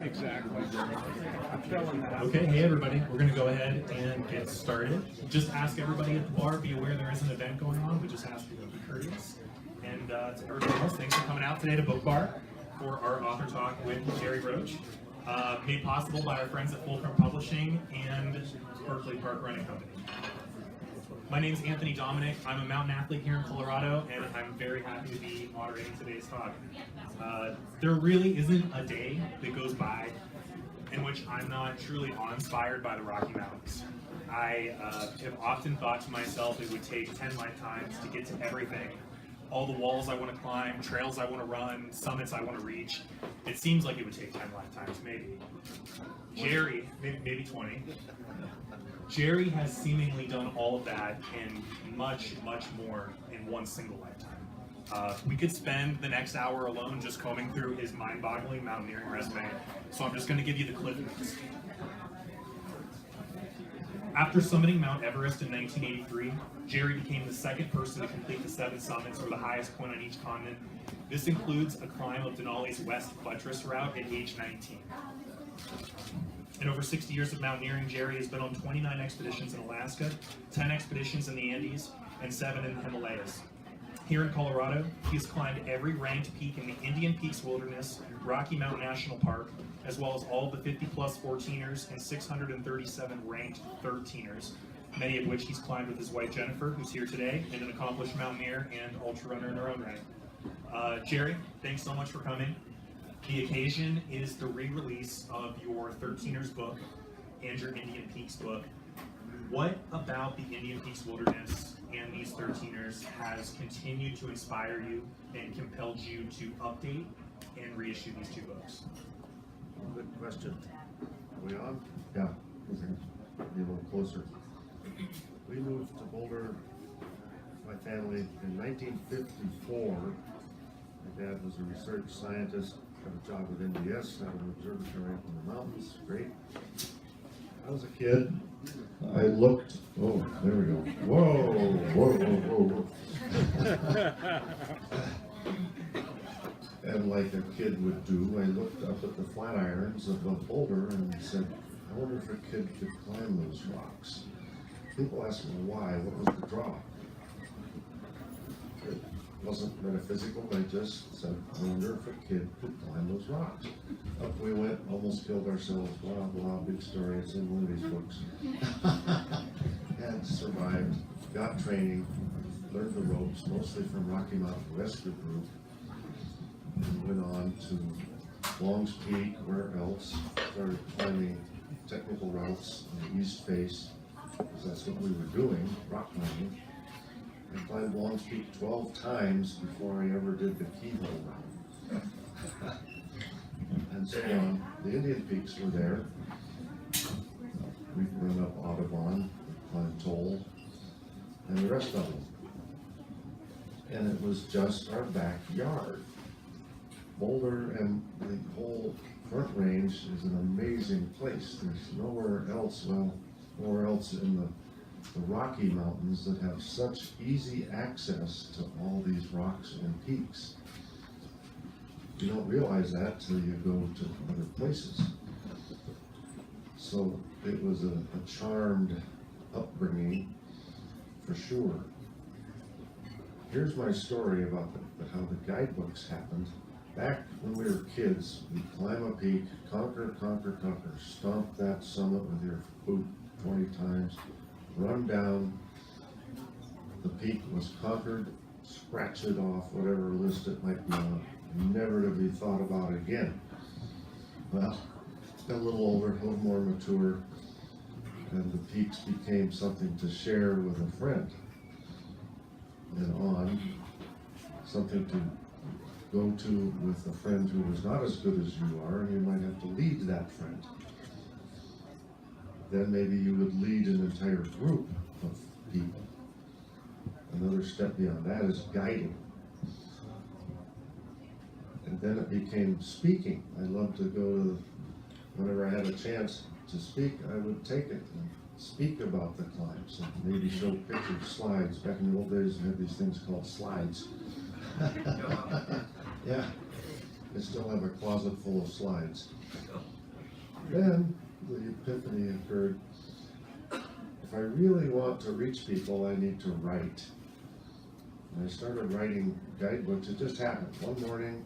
Exactly. Okay, hey everybody, we're going to go ahead and get started. Just ask everybody at the bar, be aware there is an event going on. We just ask you to be courteous. And to everybody else, thanks for coming out today to BookBar for our author talk with Gerry Roach. Made possible by our friends at Fulcrum Publishing and Berkeley Park Running Company. My name is Anthony Dominic. I'm a mountain athlete here in Colorado, and I'm very happy to be moderating today's talk. There really isn't a day that goes by in which I'm not truly awe-inspired by the Rocky Mountains. I have often thought to myself it would take 10 lifetimes to get to everything. All the walls I want to climb, trails I want to run, summits I want to reach. It seems like it would take 10 lifetimes, maybe. Gerry, maybe 20. Gerry has seemingly done all of that and much, much more in one single lifetime. We could spend the next hour alone just combing through his mind-boggling mountaineering resume, so I'm just going to give you the cliff notes. After summiting Mount Everest in 1983, Gerry became the second person to complete the 7 summits, or the highest point on each continent. This includes a climb of Denali's West Buttress route at age 19. In over 60 years of mountaineering, Gerry has been on 29 expeditions in Alaska, 10 expeditions in the Andes, and 7 in the Himalayas. Here in Colorado, he has climbed every ranked peak in the Indian Peaks Wilderness, Rocky Mountain National Park, as well as all of the 50-plus 14ers and 637 ranked 13ers, many of which he's climbed with his wife Jennifer, who's here today, and an accomplished mountaineer and ultra runner in her own right. Gerry, thanks so much for coming. The occasion is the re-release of your 13ers book and your Indian Peaks book. What about the Indian Peaks Wilderness and these 13ers has continued to inspire you and compelled you to update and reissue these 2 books? Good question. Are we on? Yeah. Be a little closer. We moved to Boulder, my family, in 1954. My dad was a research scientist, got a job with NDS, had an observatory up in the mountains. Great. I was a kid. I looked. Oh, there we go. Whoa, whoa, whoa, whoa. And like a kid would do, I looked up at the flat irons of the boulder and said, I wonder if a kid could climb those rocks. People asked me why, what was the draw? It wasn't metaphysical, I just said, I wonder if a kid could climb those rocks. Up we went, almost killed ourselves, blah, blah, big story, it's in one of these books. And survived, got training, learned the ropes, mostly from Rocky Mountain Rescue Group, and went on to Long's Peak, where else, started climbing technical routes on the east face, because that's what we were doing, rock climbing. I climbed Long's Peak 12 times before I ever did the keyhole route. And so on. The Indian Peaks were there. We'd run up Audubon, climbed Toll, and the rest of them. And it was just our backyard. Boulder and the whole Front Range is an amazing place. There's nowhere else, well, nowhere else in the Rocky Mountains that have such easy access to all these rocks and peaks. You don't realize that till you go to other places. So it was a charmed upbringing for sure. Here's my story about how the guidebooks happened. Back when we were kids, we'd climb a peak, conquer, conquer, conquer, stomp that summit with your boot 20 times, run down, the peak was conquered, scratch it off, whatever list it might be on, never to be thought about again. Well, got a little older, a little more mature, and the peaks became something to share with a friend. And on, something to go to with a friend who was not as good as you are, and you might have to lead that friend. Then maybe you would lead an entire group of people. Another step beyond that is guiding. And then it became speaking. I loved to go to, whenever I had a chance to speak, I would take it and speak about the climbs and maybe show pictures, slides. Back in the old days, we had these things called slides. Yeah, I still have a closet full of slides. Then the epiphany occurred. If I really want to reach people, I need to write. And I started writing guidebooks. It just happened. One morning,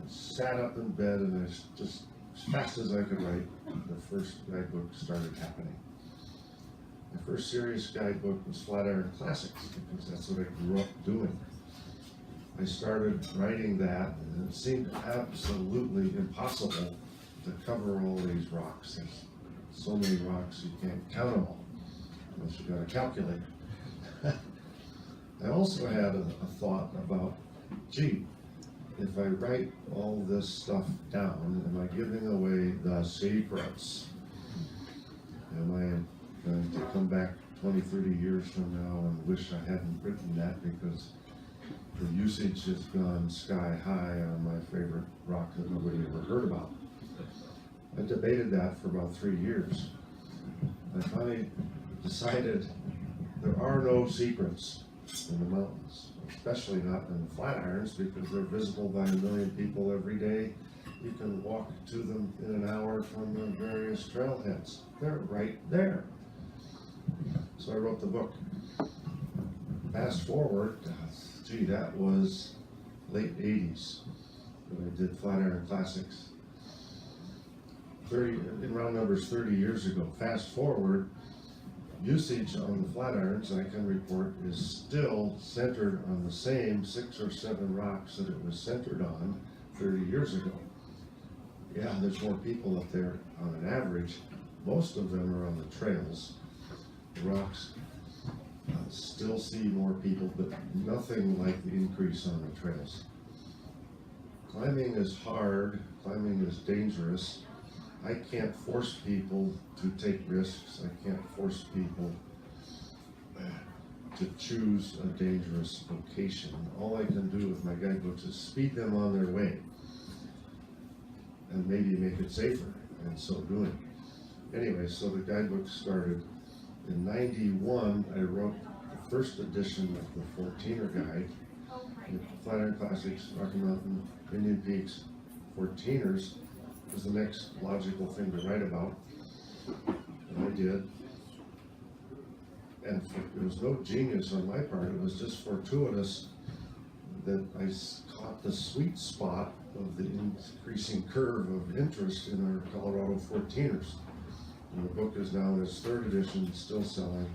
I sat up in bed and I just, as fast as I could write, the first guidebook started happening. My first serious guidebook was Flat Iron Classics, because that's what I grew up doing. I started writing that, and it seemed absolutely impossible to cover all these rocks. There's so many rocks, you can't count them all, unless you've got a calculator. I also had a thought about, gee, if I write all this stuff down, am I giving away the secrets? Am I going to come back 20, 30 years from now and wish I hadn't written that because the usage has gone sky high on my favorite rock that nobody ever heard about? I debated that for about 3 years. I finally decided there are no secrets in the mountains, especially not in the flat irons, because they're visible by 1 million people every day. You can walk to them in an hour from the various trailheads. They're right there. So I wrote the book. Fast forward, gee, that was late 80s when I did Flat Iron Classics. 30, in round numbers, 30 years ago. Fast forward, usage on the flat irons, I can report, is still centered on the same 6 or 7 rocks that it was centered on 30 years ago. Yeah, there's more people up there on an average. Most of them are on the trails. The rocks still see more people, but nothing like the increase on the trails. Climbing is hard, climbing is dangerous. I can't force people to take risks. I can't force people to choose a dangerous vocation. All I can do with my guidebooks is speed them on their way and maybe make it safer in so doing. Anyway, so the guidebook started. In '91, I wrote the first edition of the 14er guide, Flat Iron Classics, Rocky Mountain, Indian Peaks, 14ers. Was the next logical thing to write about, and I did. And it was no genius on my part, it was just fortuitous that I caught the sweet spot of the increasing curve of interest in our Colorado 14ers. And the book is now in its 3rd edition, still selling.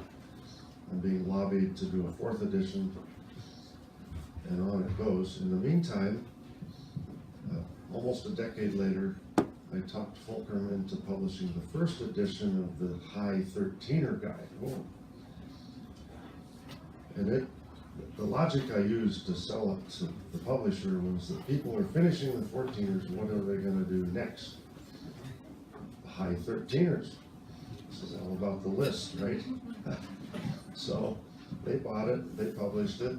I'm being lobbied to do a 4th edition, and on it goes. In the meantime, almost a decade later, I talked Fulcrum into publishing the 1st edition of the High 13er Guide. Oh. And the logic I used to sell it to the publisher was that people are finishing the 14ers, what are they going to do next? The High 13ers. This is all about the list, right? So they bought it, they published it.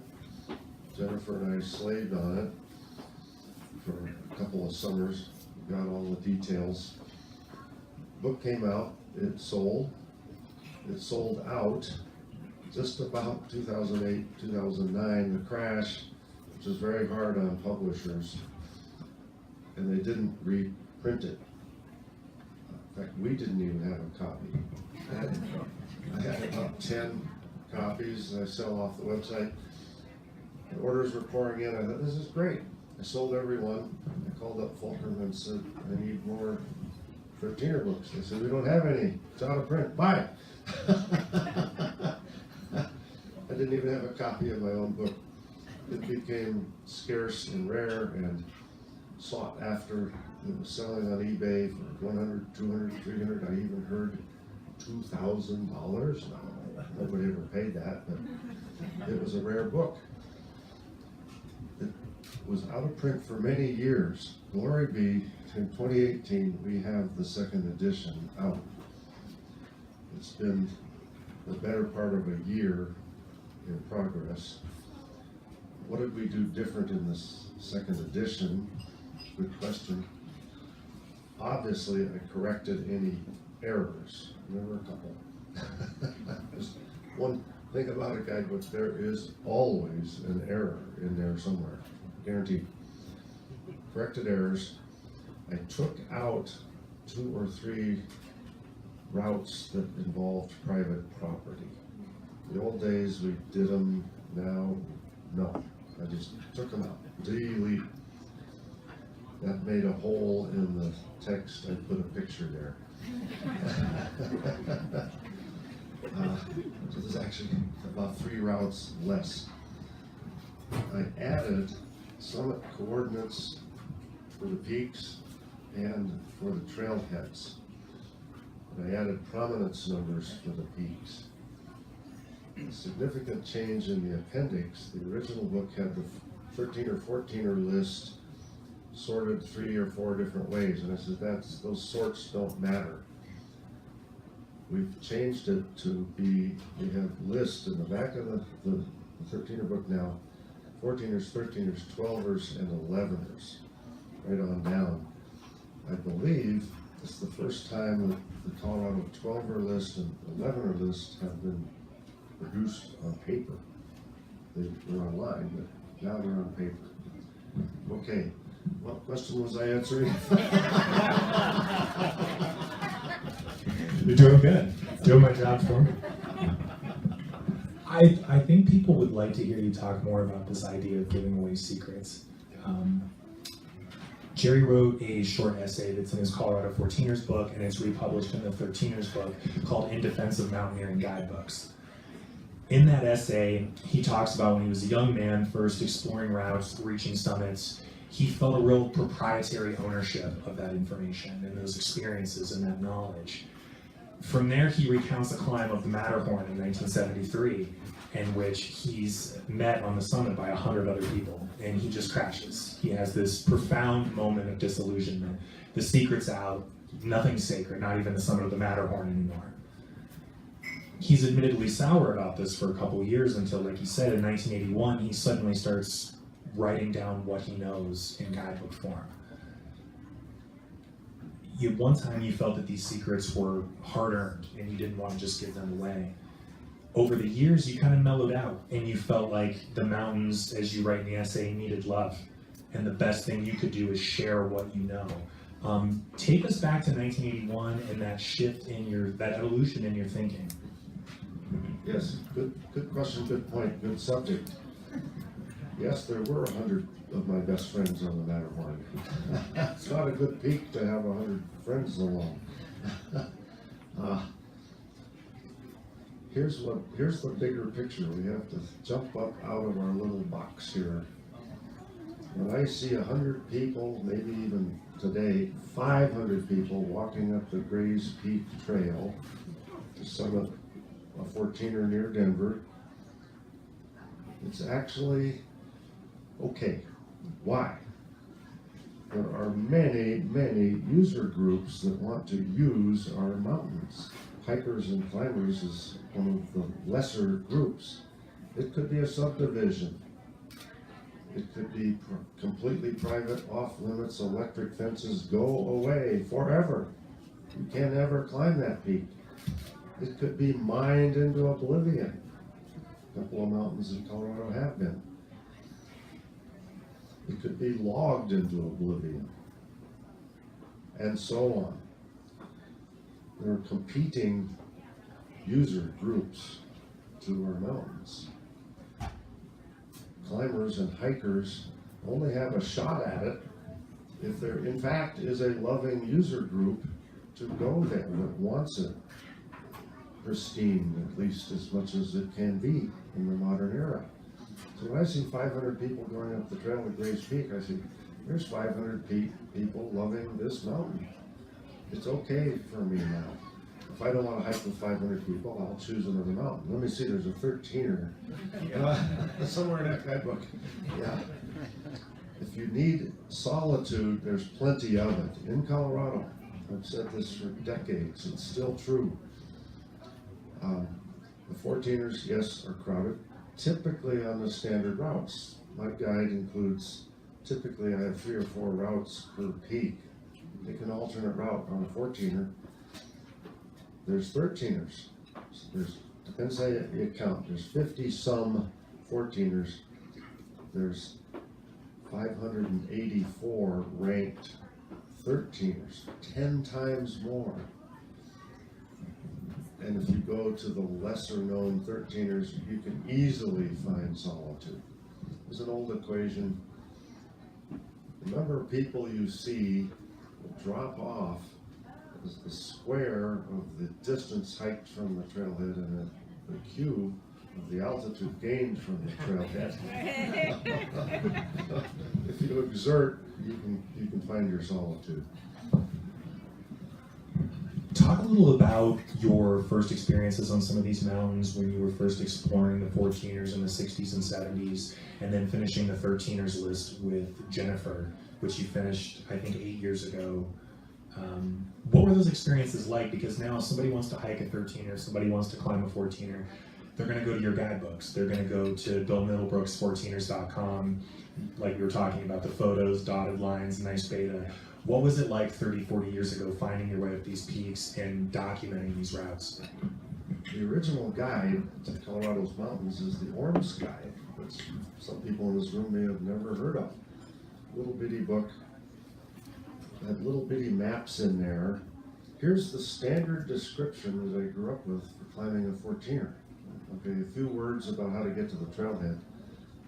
Jennifer and I slaved on it for a couple of summers. Got all the details. Book came out, it sold out just about 2008, 2009, the crash, which was very hard on publishers, and they didn't reprint it. In fact, we didn't even have a copy. I had about 10 copies I sell off the website. The orders were pouring in. I thought, this is great. I sold every one. I called up Fulcrum and said, I need more 13er books. They said, we don't have any. It's out of print. Buy it. I didn't even have a copy of my own book. It became scarce and rare and sought after. It was selling on eBay for $100, $200, $300. I even heard $2,000. No, nobody ever paid that, but it was a rare book. It was out of print for many years. Glory be, in 2018, we have the 2nd edition out. It's been the better part of a year in progress. What did we do different in this 2nd edition? Good question. Obviously, I corrected any errors. There were a couple. Just one thing about a guidebook, there is always an error in there somewhere, guaranteed. Corrected errors. I took out 2 or 3 routes that involved private property. The old days we did them, now no. I just took them out. Delete. That made a hole in the text. I put a picture there. So there's actually about 3 routes less. I added summit coordinates for the peaks and for the trailheads. And I added prominence numbers for the peaks. A significant change in the appendix. The original book had the 13 or 14er list sorted 3 or 4 different ways, and I said those sorts don't matter. We've changed it to be, we have lists in the back of the 13er book now, 14ers, 13ers, 12ers, and 11ers, right on down. I believe it's the first time that the Colorado 12er list and 11er list have been produced on paper. They were online, but now they're on paper. Okay, what question was I answering? You're doing good. Doing my job for me. I think people would like to hear you talk more about this idea of giving away secrets. Gerry wrote a short essay that's in his Colorado 14ers book, and it's republished in the 13ers book called In Defense of Mountaineering Guidebooks. In that essay, he talks about when he was a young man, first exploring routes, reaching summits, he felt a real proprietary ownership of that information and those experiences and that knowledge. From there, he recounts the climb of the Matterhorn in 1973, in which he's met on the summit by 100 other people, and he just crashes. He has this profound moment of disillusionment. The secret's out, nothing's sacred, not even the summit of the Matterhorn anymore. He's admittedly sour about this for a couple of years until, like he said, in 1981, he suddenly starts writing down what he knows in guidebook form. At one time you felt that these secrets were hard-earned and you didn't want to just give them away. Over the years, you kind of mellowed out and you felt like the mountains, as you write in the essay, needed love. And the best thing you could do is share what you know. Take us back to 1981 and that shift in that evolution in your thinking. Yes, good question, good point, good subject. Yes, there were 100 of my best friends on the Matterhorn. It's not a good peak to have 100 friends along. Here's the bigger picture. We have to jump up out of our little box here. When I see 100 people, maybe even today, 500 people walking up the Grays Peak Trail to summit a 14er near Denver, it's actually okay. Why? There are many user groups that want to use our mountains. Hikers and climbers is one of the lesser groups. It could be a subdivision. It could be completely private, off-limits, electric fences go away forever. You can't ever climb that peak. It could be mined into oblivion. A couple of mountains in Colorado have been. It could be logged into oblivion, and so on. There are competing user groups to our mountains. Climbers and hikers only have a shot at it if there, in fact, is a loving user group to go there that wants it pristine, at least as much as it can be in the modern era. So when I see 500 people going up the trail at Grays Peak, I see, there's 500 people loving this mountain. It's okay for me now. If I don't want to hike with 500 people, I'll choose another mountain. Let me see, there's a 13er somewhere in that guidebook. Yeah. If you need solitude, there's plenty of it. In Colorado, I've said this for decades, it's still true. The 14ers, yes, are crowded, typically on the standard routes. My guide includes, typically I have 3 or 4 routes per peak. Take an alternate route on a 14er. There's 13ers. Depends how you count. There's 50 some 14ers. There's 584 ranked 13ers, 10 times more. And if you go to the lesser known 13ers, you can easily find solitude. There's an old equation. The number of people you see will drop off as the square of the distance hiked from the trailhead and the cube of the altitude gained from the trailhead. If you exert, you can find your solitude. Talk a little about your first experiences on some of these mountains when you were first exploring the 14ers in the 60s and 70s, and then finishing the 13ers list with Jennifer, which you finished, I think, 8 years ago. What were those experiences like? Because now if somebody wants to hike a 13er, somebody wants to climb a 14er, they're going to go to your guidebooks. They're going to go to BillMiddlebrooks14ers.com, like we were talking about, the photos, dotted lines, nice beta. What was it like 30, 40 years ago, finding your way up these peaks and documenting these routes? The original guide to Colorado's mountains is the Orms Guide, which some people in this room may have never heard of. Little bitty book, had little bitty maps in there. Here's the standard description that I grew up with for climbing a 14er. Okay, a few words about how to get to the trailhead.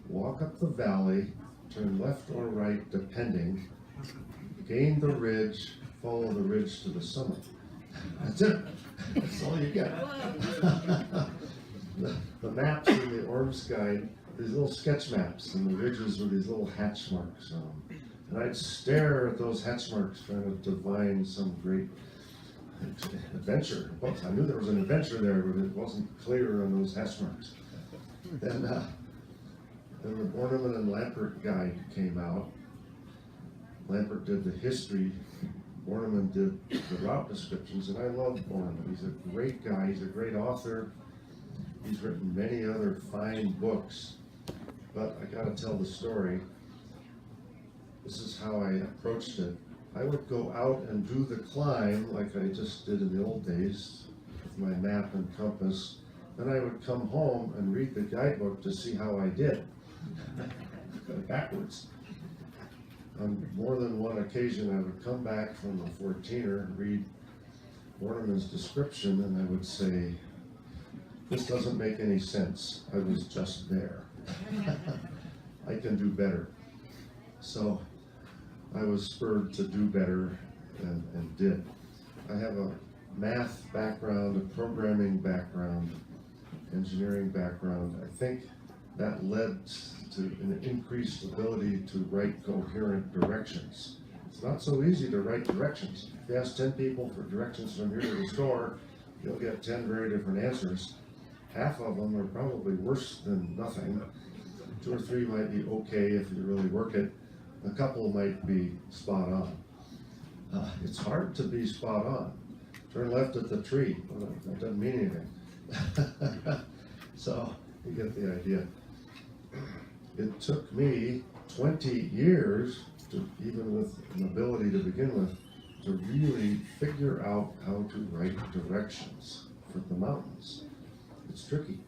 Walk up the valley, turn left or right depending, gain the ridge, follow the ridge to the summit. That's it. That's all you get. The maps in the Orms Guide, these little sketch maps, and the ridges were these little hatch marks. And I'd stare at those hatch marks trying to divine some great adventure. Well, I knew there was an adventure there, but it wasn't clear on those hatch marks. Then the Bornemann and Lampert guide came out. Lampert did the history, Bornemann did the route descriptions, and I love Bornemann. He's a great guy, he's a great author. He's written many other fine books, but I gotta tell the story. This is how I approached it. I would go out and do the climb like I just did in the old days with my map and compass. Then I would come home and read the guidebook to see how I did. Got it backwards. On more than one occasion, I would come back from the 14er and read Bornemann's description, and I would say, this doesn't make any sense. I was just there. I can do better. So I was spurred to do better and did. I have a math background, a programming background, engineering background. I think that led to an increased ability to write coherent directions. It's not so easy to write directions. If you ask 10 people for directions from here to the store, you'll get 10 very different answers. Half of them are probably worse than nothing. 2 or 3 might be okay if you really work it. A couple might be spot on. It's hard to be spot on. Turn left at the tree. Well, that doesn't mean anything. So you get the idea. It took me 20 years to, even with an ability to begin with, to really figure out how to write directions for the mountains. It's tricky.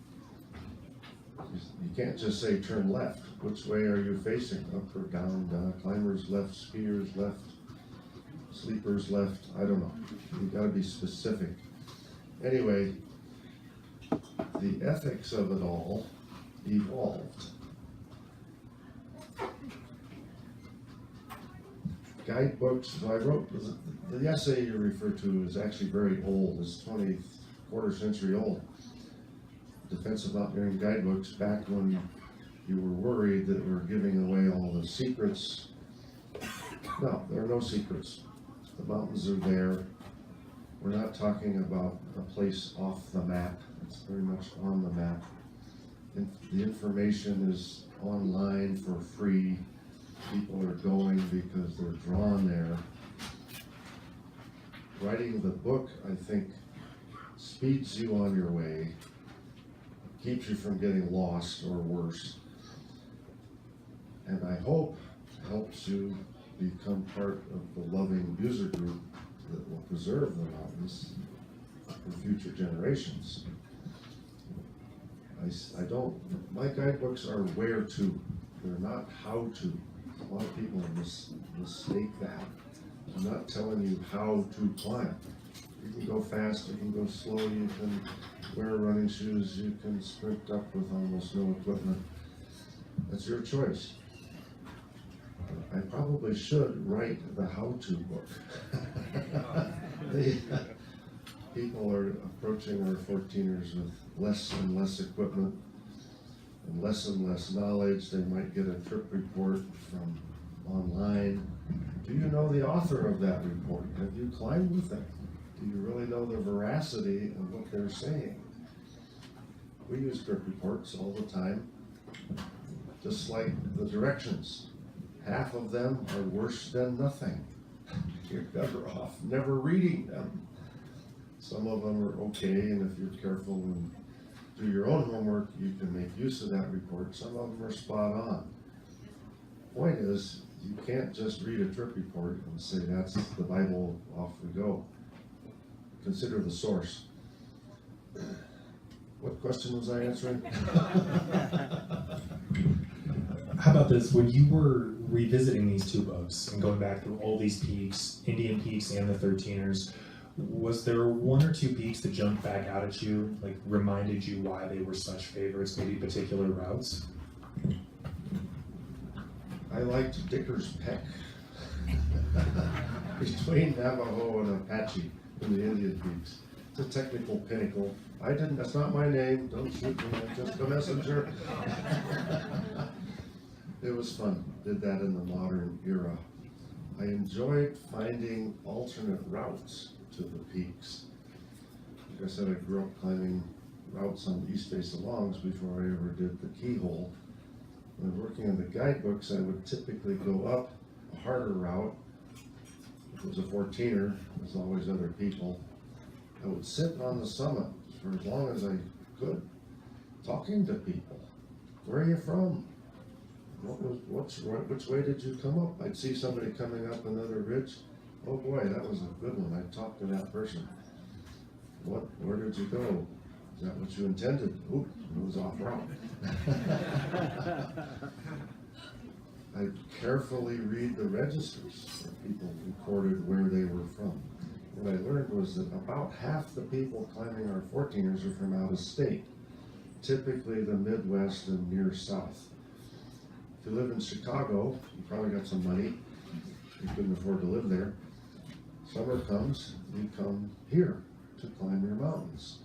You can't just say turn left. Which way are you facing? Up or down? Climbers left, skiers left, sleepers left. I don't know. You've got to be specific. Anyway, the ethics of it all evolved. Guidebooks, so I wrote, the essay you refer to is actually very old. It's 20th, quarter century old. Defensive Mountaineering Guidebooks, back when you were worried that we're giving away all the secrets. No, there are no secrets. The mountains are there. We're not talking about a place off the map. It's very much on the map. The information is online for free. People are going because they're drawn there. Writing the book, I think, speeds you on your way, keeps you from getting lost or worse, and I hope helps you become part of the loving user group that will preserve the mountains for future generations. My guidebooks are where to, they're not how to. A lot of people mistake that. I'm not telling you how to climb. You can go fast, you can go slow, you can wear running shoes, you can sprint up with almost no equipment. That's your choice. I probably should write the how-to book. People are approaching our 14ers with less and less equipment and less knowledge. They might get a trip report from online. Do you know the author of that report? Have you climbed with them? Do you really know the veracity of what they're saying? We use trip reports all the time, just like the directions. Half of them are worse than nothing. You're better off never reading them. Some of them are okay, and if you're careful and do your own homework, you can make use of that report. Some of them are spot on. Point is, you can't just read a trip report and say that's the Bible, off we go. Consider the source. What question was I answering? How about this? When you were revisiting these two books and going back through all these peaks, Indian Peaks and the 13ers, was there one or two peaks that jumped back out at you, like reminded you why they were such favorites, maybe particular routes? I liked Dicker's Peak between Navajo and Apache in the Indian Peaks. It's a technical pinnacle. That's not my name, don't shoot me, I'm just a messenger. It was fun, did that in the modern era. I enjoyed finding alternate routes to the peaks. Like I said, I grew up climbing routes on the east face of Longs before I ever did the keyhole. When working on the guidebooks, I would typically go up a harder route. If it was a 14er, there's always other people. I would sit on the summit for as long as I could, talking to people. Where are you from? Which way did you come up? I'd see somebody coming up another ridge. Oh boy, that was a good one. I'd talk to that person. Where did you go? Is that what you intended? Oop, it was off route. I'd carefully read the registers where people recorded where they were from. What I learned was that about half the people climbing our 14ers are from out of state, typically the Midwest and near South. If you live in Chicago, you probably got some money. You couldn't afford to live there. Summer comes, you come here to climb your mountains.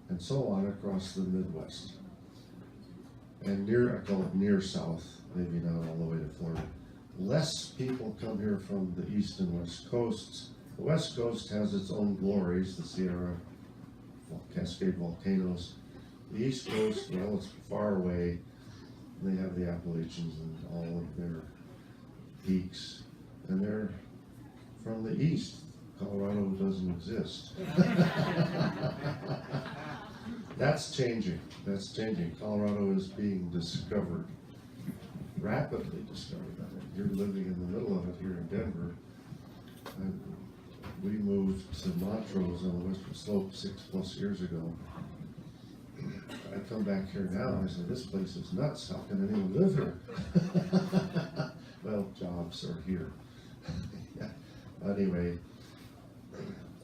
And so on across the Midwest. And I call it near South, maybe not all the way to Florida. Less people come here from the East and West Coasts. The West Coast has its own glories, the Sierra, Cascade volcanoes. The East Coast, well, it's far away. They have the Appalachians and all of their peaks. And they're from the East. Colorado doesn't exist. That's changing. That's changing. Colorado is being discovered, rapidly discovered. I mean, you're living in the middle of it here in Denver. We moved to Montrose on the Western Slope 6+ years ago. I come back here now and I say, this place is nuts. How can anyone live here? Well, jobs are here. Yeah. Anyway,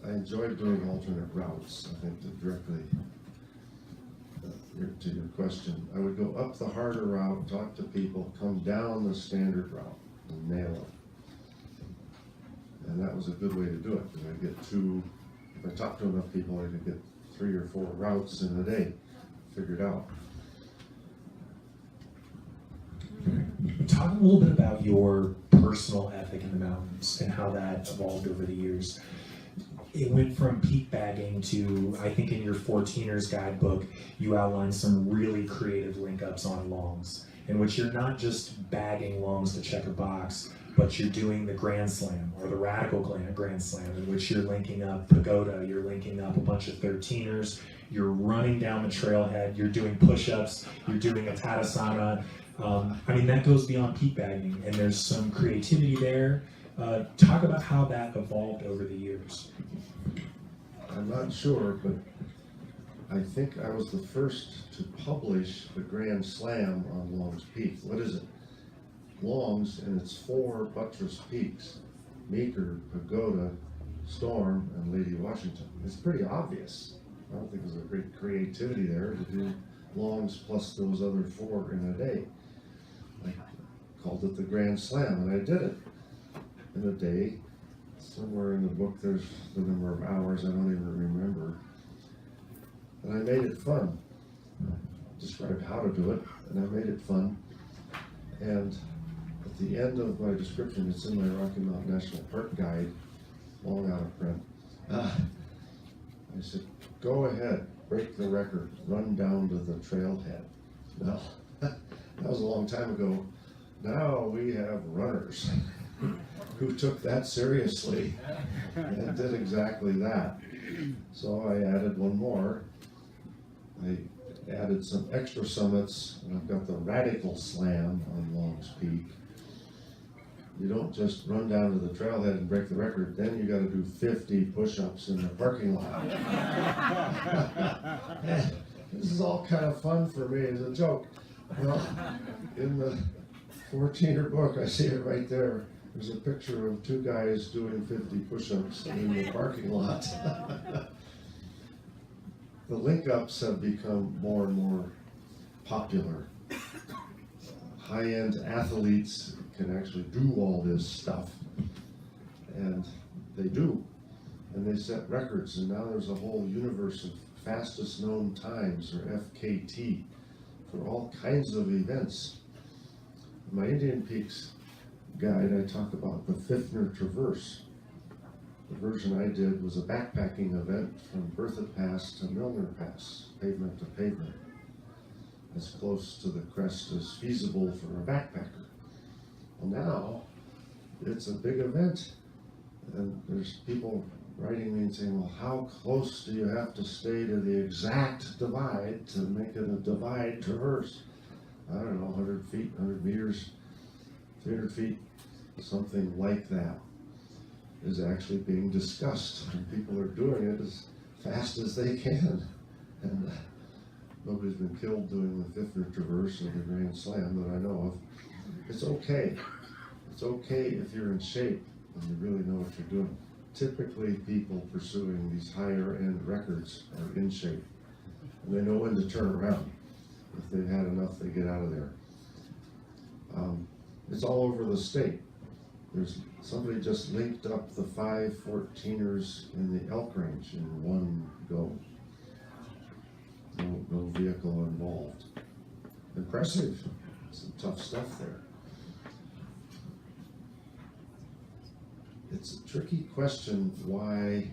I enjoyed doing alternate routes. I think that directly to your question, I would go up the harder route, talk to people, come down the standard route and nail it. And that was a good way to do it, because I get if I talked to enough people, I could get 3 or 4 routes in a day figured out. Talk a little bit about your personal ethic in the mountains and how that evolved over the years. It went from peak bagging to, I think in your 14ers guidebook, you outlined some really creative link-ups on longs, in which you're not just bagging longs to check a box, but you're doing the Grand Slam or the Radical Grand Slam, in which you're linking up Pagoda, you're linking up a bunch of 13ers, you're running down the trailhead, you're doing push-ups, you're doing a Tadasana. I mean, that goes beyond peak bagging, and there's some creativity there. Talk about how that evolved over the years. I'm not sure, but I think I was the first to publish the Grand Slam on Longs Peak. What is it? Longs, and it's 4 buttress peaks. Meeker, Pagoda, Storm, and Lady Washington. It's pretty obvious. I don't think there's a great creativity there to do longs plus those other 4 in a day. I called it the Grand Slam, and I did it in a day. Somewhere in the book there's the number of hours, I don't even remember. And I made it fun. I described how to do it, and I made it fun. And at the end of my description, it's in my Rocky Mountain National Park guide, long out of print. I said, go ahead, break the record, run down to the trailhead. Well, that was a long time ago. Now we have runners who took that seriously and did exactly that. So I added one more. I added some extra summits, and I've got the Radical Slam on Longs Peak. You don't just run down to the trailhead and break the record, then you got to do 50 push-ups in the parking lot. This is all kind of fun for me as a joke. Well, in the 14er book, I see it right there. There's a picture of 2 guys doing 50 push-ups in the parking lot. The link-ups have become more and more popular. High-end athletes can actually do all this stuff, and they do, and they set records, and now there's a whole universe of fastest known times, or FKT, for all kinds of events. In my Indian Peaks guide, I talk about the Fifner Traverse. The version I did was a backpacking event from Bertha Pass to Milner Pass, pavement to pavement, as close to the crest as feasible for a backpacker. Well, now it's a big event, and there's people writing me and saying, well, how close do you have to stay to the exact divide to make it a divide traverse? I don't know, 100 feet, 100 meters, 300 feet, something like that is actually being discussed, and people are doing it as fast as they can. And nobody's been killed doing the Fifner Traverse or the Grand Slam that I know of. It's okay. It's okay if you're in shape and you really know what you're doing. Typically, people pursuing these higher end records are in shape, and they know when to turn around. If they've had enough, they get out of there. It's all over the state. There's somebody just linked up the 5 14ers in the Elk Range in one go. No vehicle involved. Impressive. Some tough stuff there. It's a tricky question why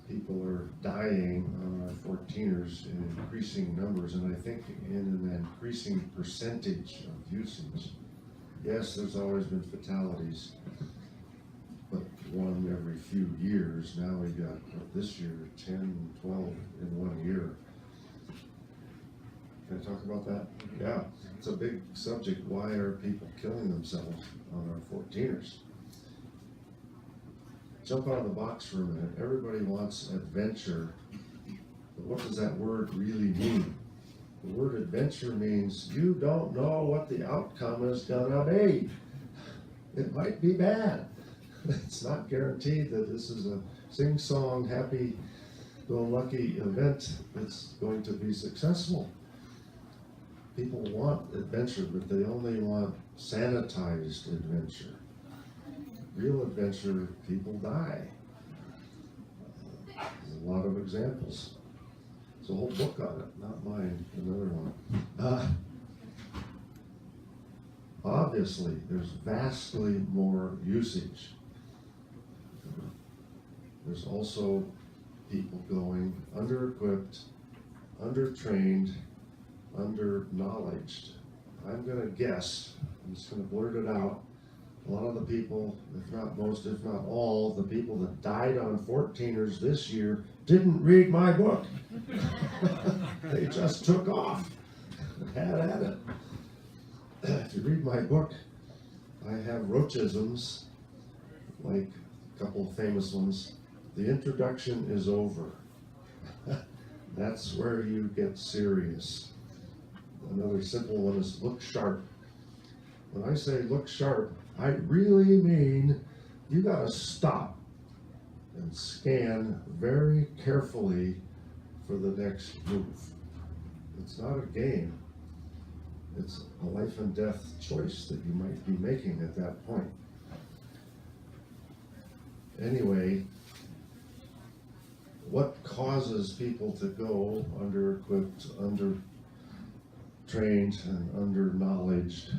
people are dying on our 14ers in increasing numbers, and I think in an increasing percentage of usage. Yes, there's always been fatalities, but one every few years. Now we got, this year, 10, 12 in 1 year. Can I talk about that? Yeah, it's a big subject. Why are people killing themselves on our 14ers? Jump out of the box for a minute. Everybody wants adventure, but what does that word really mean? The word adventure means you don't know what the outcome is gonna be. It might be bad. It's not guaranteed that this is a sing-song, happy-go-lucky event that's going to be successful. People want adventure, but they only want sanitized adventure. Real adventure, people die. There's a lot of examples. There's a whole book on it, not mine, another one. Obviously, there's vastly more usage. There's also people going under-equipped, under-trained, under-knowledged. I'm going to guess, I'm just going to blurt it out, a lot of the people, if not most, if not all, the people that died on 14ers this year didn't read my book. They just took off and had at it. If you read my book, I have Roachisms, like a couple of famous ones. The introduction is over. That's where you get serious. Another simple one is look sharp. When I say look sharp, I really mean you gotta stop and scan very carefully for the next move. It's not a game. It's a life and death choice that you might be making at that point. Anyway, what causes people to go under-equipped, under-trained, and under-knowledged?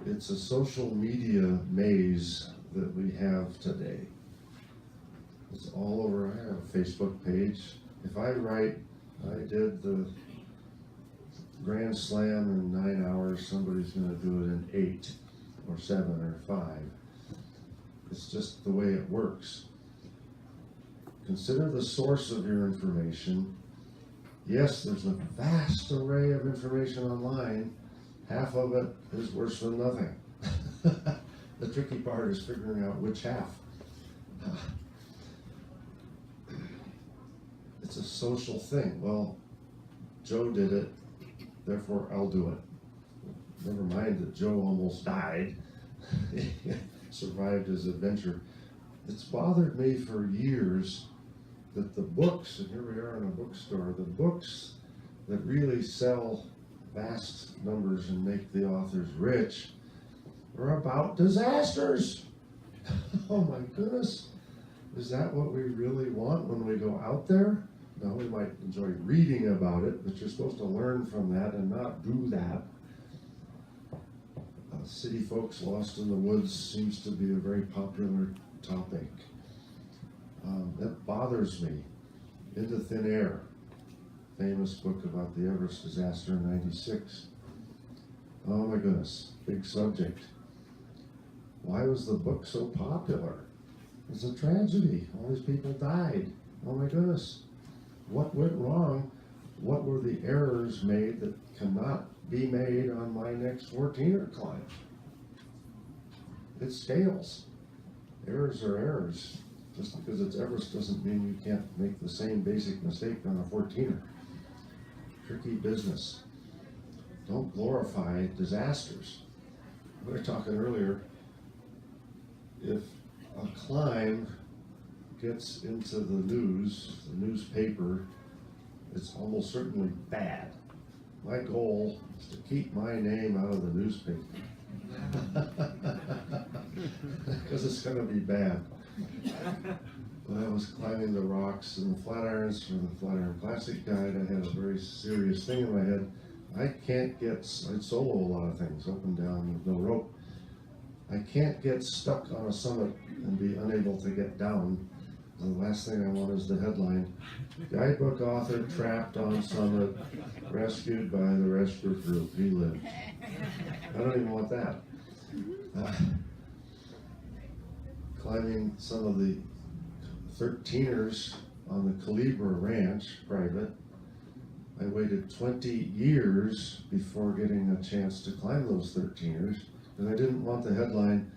It's a social media maze that we have today. It's all over. I have a Facebook page. If I write, I did the Grand Slam in 9 hours, somebody's going to do it in 8 or 7 or 5. It's just the way it works. Consider the source of your information. Yes, there's a vast array of information online. Half of it is worse than nothing. The tricky part is figuring out which half. It's a social thing. Well, Joe did it, therefore I'll do it. Never mind that Joe almost died. Survived his adventure. It's bothered me for years that the books, and here we are in a bookstore, the books that really sell vast numbers and make the authors rich are about disasters. Oh my goodness. Is that what we really want when we go out there? Now, we might enjoy reading about it, but you're supposed to learn from that and not do that. City folks lost in the woods seems to be a very popular topic. That bothers me. Into Thin Air, famous book about the Everest disaster in '96. Oh my goodness, big subject. Why was the book so popular? It's a tragedy. All these people died. Oh my goodness. What went wrong? What were the errors made that cannot be made on my next 14er climb? It scales. Errors are errors. Just because it's Everest doesn't mean you can't make the same basic mistake on a 14er. Tricky business. Don't glorify disasters. We were talking earlier, if a climb gets into the news, the newspaper, it's almost certainly bad. My goal is to keep my name out of the newspaper. Because it's going to be bad. When I was climbing the rocks in the Flatirons for the Flatiron Classic Guide, I had a very serious thing in my head. I'd solo a lot of things, up and down with no rope. I can't get stuck on a summit and be unable to get down. The last thing I want is the headline, guidebook author trapped on summit, rescued by the rescue group. He lived. I don't even want that. Climbing some of the 13ers on the Calibra Ranch, private, I waited 20 years before getting a chance to climb those 13ers, and I didn't want the headline,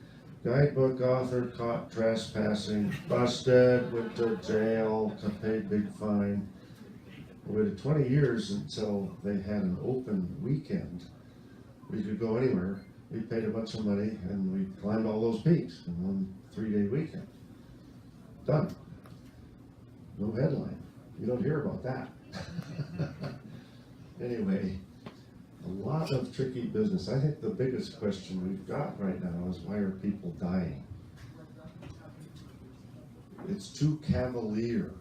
guidebook author caught trespassing, busted, went to jail, paid big fine. I waited 20 years until they had an open weekend. We could go anywhere. We paid a bunch of money and we climbed all those peaks in one 3-day weekend. Done. No headline. You don't hear about that. Anyway, a lot of tricky business. I think the biggest question we've got right now is, why are people dying? It's too cavalier.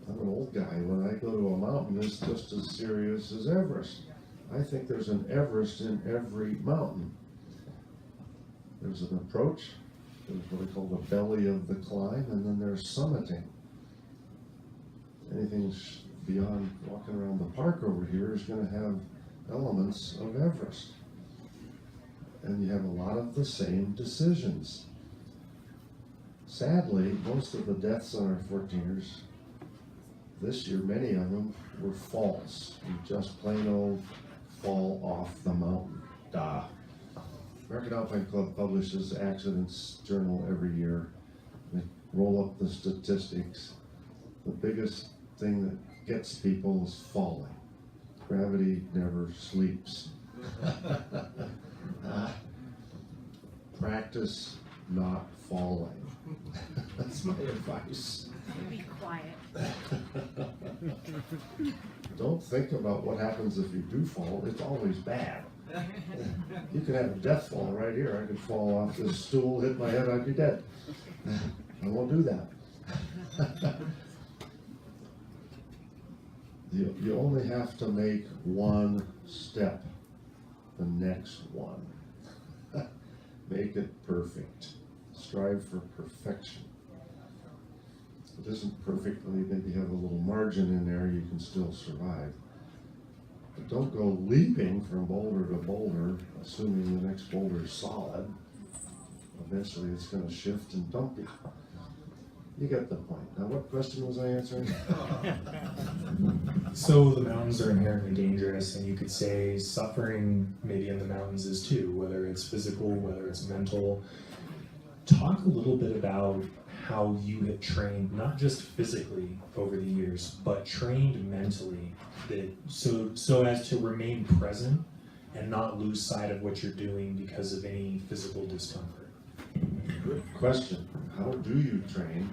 I'm an old guy. When I go to a mountain, it's just as serious as Everest. I think there's an Everest in every mountain. There's an approach, there's what I call the belly of the climb, and then there's summiting. Anything beyond walking around the park over here is going to have elements of Everest. And you have a lot of the same decisions. Sadly, most of the deaths on our 14ers this year, many of them were falls. You just plain old fall off the mountain. Duh. American Alpine Club publishes accidents journal every year. They roll up the statistics. The biggest thing that gets people is falling. Gravity never sleeps. Practice not falling. That's my advice. Be quiet. Don't think about what happens if you do fall. It's always bad. You could have a death fall right here. I could fall off this stool, hit my head, I'd be dead. I won't do that. You only have to make one step, the next one. Make it perfect. Strive for perfection. If it isn't perfect, then you maybe have a little margin in there, you can still survive. But don't go leaping from boulder to boulder, assuming the next boulder is solid. Eventually it's going to shift and dump you. You get the point. Now, what question was I answering? So the mountains are inherently dangerous, and you could say suffering maybe in the mountains is too, whether it's physical, whether it's mental. Talk a little bit about how you have trained, not just physically over the years, but trained mentally, so as to remain present and not lose sight of what you're doing because of any physical discomfort. Good question. How do you train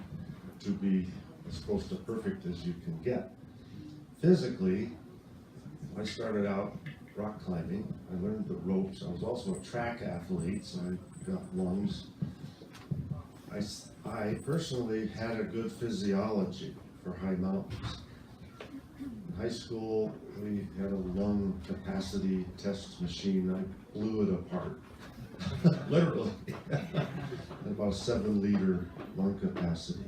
to be as close to perfect as you can get? Physically, I started out rock climbing. I learned the ropes. I was also a track athlete, so I got lungs. I personally had a good physiology for high mountains. In high school, we had a lung capacity test machine. I blew it apart. Literally. About a 7-liter lung capacity.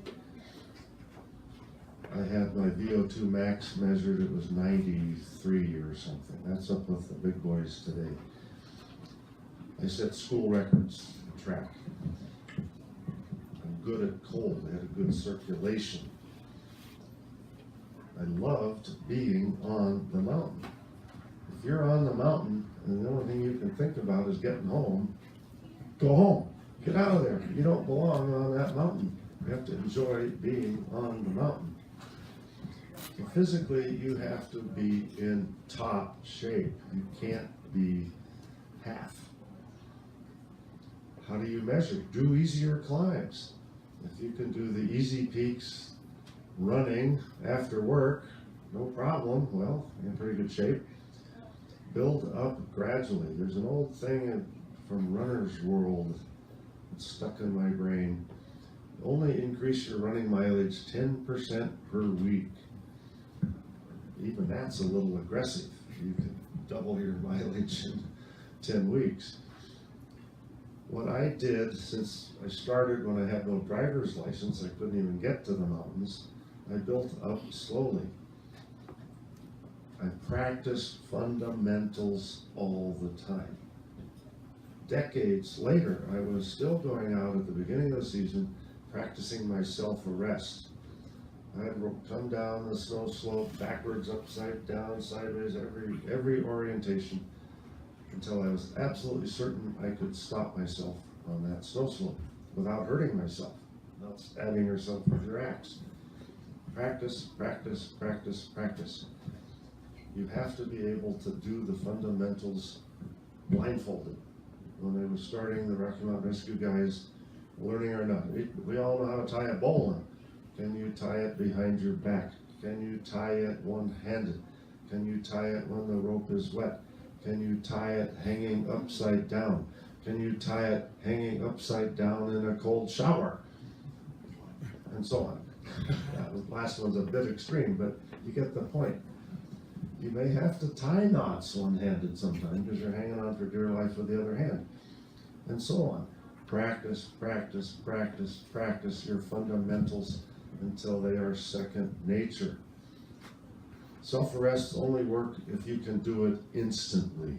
I had my VO2 max measured, it was 93 or something. That's up with the big boys today. I set school records in track. I'm good at cold, I had a good circulation. I loved being on the mountain. If you're on the mountain and the only thing you can think about is getting home, go home. Get out of there. You don't belong on that mountain. You have to enjoy being on the mountain. So physically, you have to be in top shape. You can't be half. How do you measure? Do easier climbs. If you can do the easy peaks running after work, no problem. Well, you're in pretty good shape. Build up gradually. There's an old thing from Runner's World that's stuck in my brain. Only increase your running mileage 10% per week. Even that's a little aggressive. You can double your mileage in 10 weeks. What I did, since I started when I had no driver's license, I couldn't even get to the mountains, I built up slowly. I practiced fundamentals all the time. Decades later, I was still going out at the beginning of the season practicing my self-arrest. I'd come down the snow slope, backwards, upside down, sideways, every orientation, until I was absolutely certain I could stop myself on that snow slope without hurting myself, without stabbing yourself with your axe. Practice, practice, practice, practice. You have to be able to do the fundamentals blindfolded. When I was starting the Rocky Mountain Rescue guys, learning or not, we all know how to tie a bowline. Can you tie it behind your back? Can you tie it one-handed? Can you tie it when the rope is wet? Can you tie it hanging upside down? Can you tie it hanging upside down in a cold shower? And so on. The last one's a bit extreme, but you get the point. You may have to tie knots one-handed sometimes because you're hanging on for dear life with the other hand. And so on. Practice, practice, practice, practice your fundamentals until they are second nature. Self-arrests only work if you can do it instantly.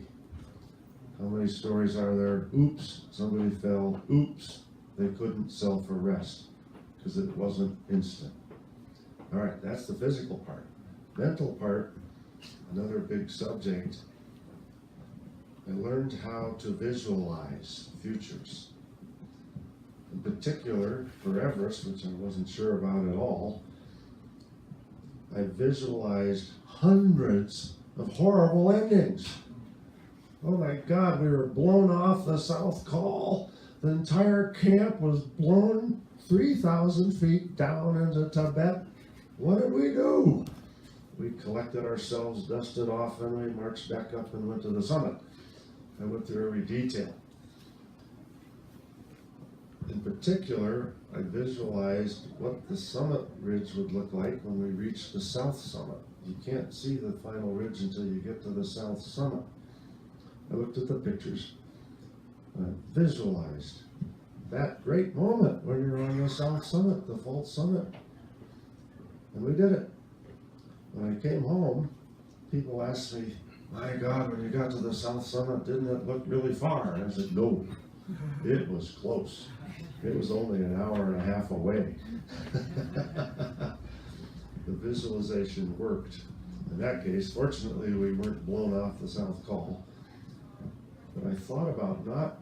How many stories are there? Oops, somebody fell. Oops, they couldn't self-arrest because it wasn't instant. All right, that's the physical part. Mental part, another big subject. I learned how to visualize futures. In particular, for Everest, which I wasn't sure about at all, I visualized hundreds of horrible endings. Oh my God, we were blown off the South Col. The entire camp was blown 3,000 feet down into Tibet. What did we do? We collected ourselves, dusted off, and we marched back up and went to the summit. I went through every detail. In particular, I visualized what the summit ridge would look like when we reached the south summit. You can't see the final ridge until you get to the south summit. I looked at the pictures. I visualized that great moment when you're on the south summit, the false summit. And we did it. When I came home, people asked me, my God, when you got to the south summit, didn't it look really far? And I said, no, it was close. It was only an hour and a half away. The visualization worked. In that case, fortunately, we weren't blown off the South Col. But I thought about not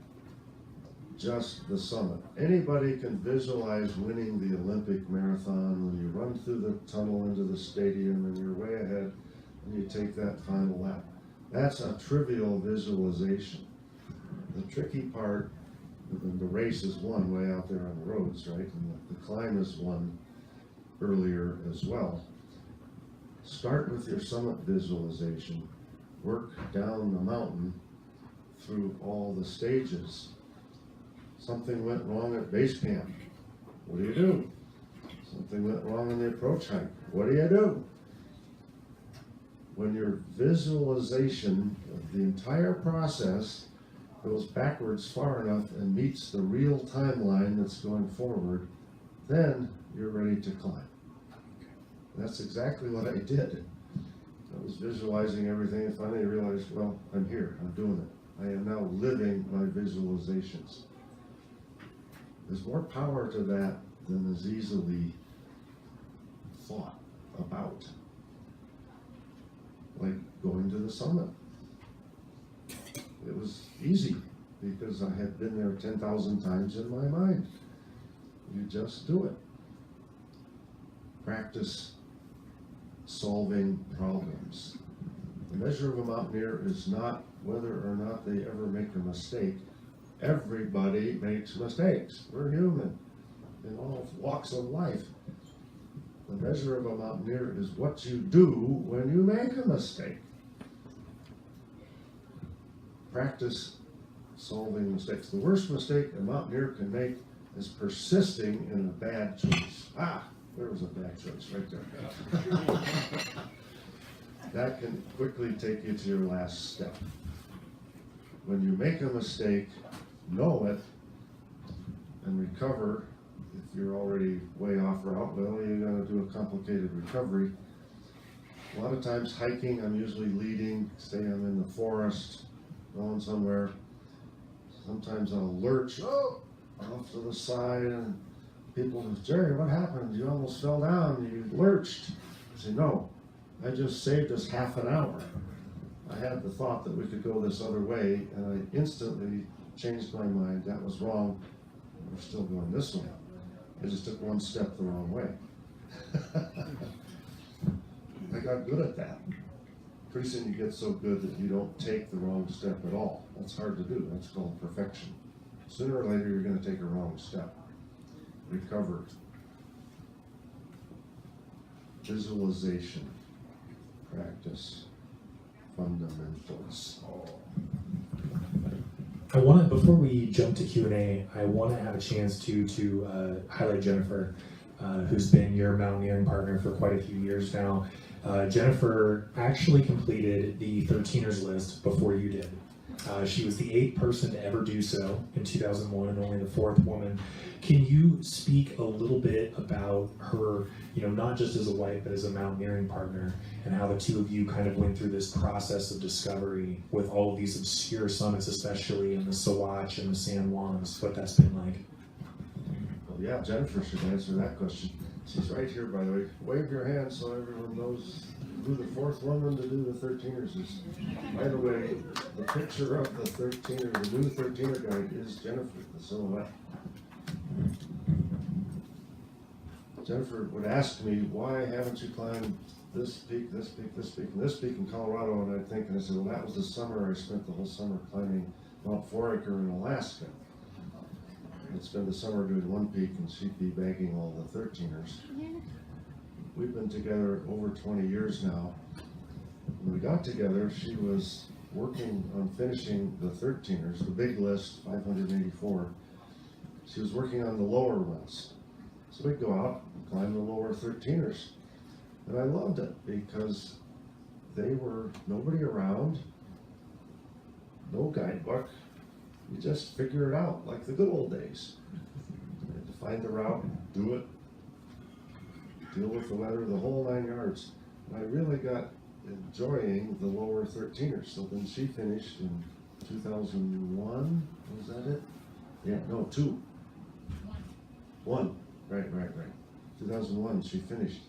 just the summit. Anybody can visualize winning the Olympic marathon when you run through the tunnel into the stadium and you're way ahead and you take that final lap. That's a trivial visualization. The tricky part, the race is won way out there on the roads, right? And the climb is won earlier as well. Start with your summit visualization. Work down the mountain through all the stages. Something went wrong at base camp. What do you do? Something went wrong in the approach hike. What do you do? When your visualization of the entire process goes backwards far enough and meets the real timeline that's going forward, then you're ready to climb. That's exactly what I did. I was visualizing everything and finally realized, well, I'm here, I'm doing it. I am now living my visualizations. There's more power to that than is easily thought about. Like going to the summit. It was easy because I had been there 10,000 times in my mind. You just do it. Practice solving problems. The measure of a mountaineer is not whether or not they ever make a mistake. Everybody makes mistakes. We're human in all walks of life. The measure of a mountaineer is what you do when you make a mistake. Practice solving mistakes. The worst mistake a mountaineer can make is persisting in a bad choice. There was a bad choice right there. That can quickly take you to your last step. When you make a mistake, know it and recover. If you're already way off route, well, you're going to do a complicated recovery. A lot of times hiking, I'm usually leading. Say I'm in the forest, going somewhere. Sometimes I'll lurch off to the side and people say, Gerry, what happened? You almost fell down. You lurched. I say, no, I just saved us half an hour. I had the thought that we could go this other way, and I instantly changed my mind. That was wrong. We're still going this way. I just took one step the wrong way. I got good at that. Pretty soon you get so good that you don't take the wrong step at all. That's hard to do. That's called perfection. Sooner or later you're going to take a wrong step. Recover. Visualization. Practice. Fundamentals. I want to, before we jump to Q&A, I want to have a chance to highlight Jennifer, who's been your mountaineering partner for quite a few years now. Jennifer actually completed the 13ers list before you did. She was the 8th person to ever do so in 2001 and only the 4th woman. Can you speak a little bit about her, not just as a wife, but as a mountaineering partner, and how the two of you kind of went through this process of discovery with all of these obscure summits, especially in the Sawatch and the San Juans, what that's been like? Well, yeah, Jennifer should answer that question. She's right here, by the way. Wave your hand so everyone knows who the 4th woman to do the 13ers is. By the way, the picture of the 13er, the new 13er guide is Jennifer, the silhouette. Jennifer would ask me, why haven't you climbed this peak, this peak, this peak, and this peak in Colorado? And I said, well, that was the summer I spent the whole summer climbing Mount Foraker in Alaska. I'd spend the summer doing one peak and she'd be bagging all the 13ers. We've been together over 20 years now. When we got together, she was working on finishing the 13ers, the big list, 584. She was working on the lower ones. So we'd go out and climb the lower 13ers. And I loved it because they were nobody around, no guidebook. You just figure it out like the good old days. You had to find the route, do it, deal with the weather, the whole 9 yards. And I really got enjoying the lower 13ers. So then she finished in 2001, was that it? Yeah, no, 1. Right. 2001, she finished.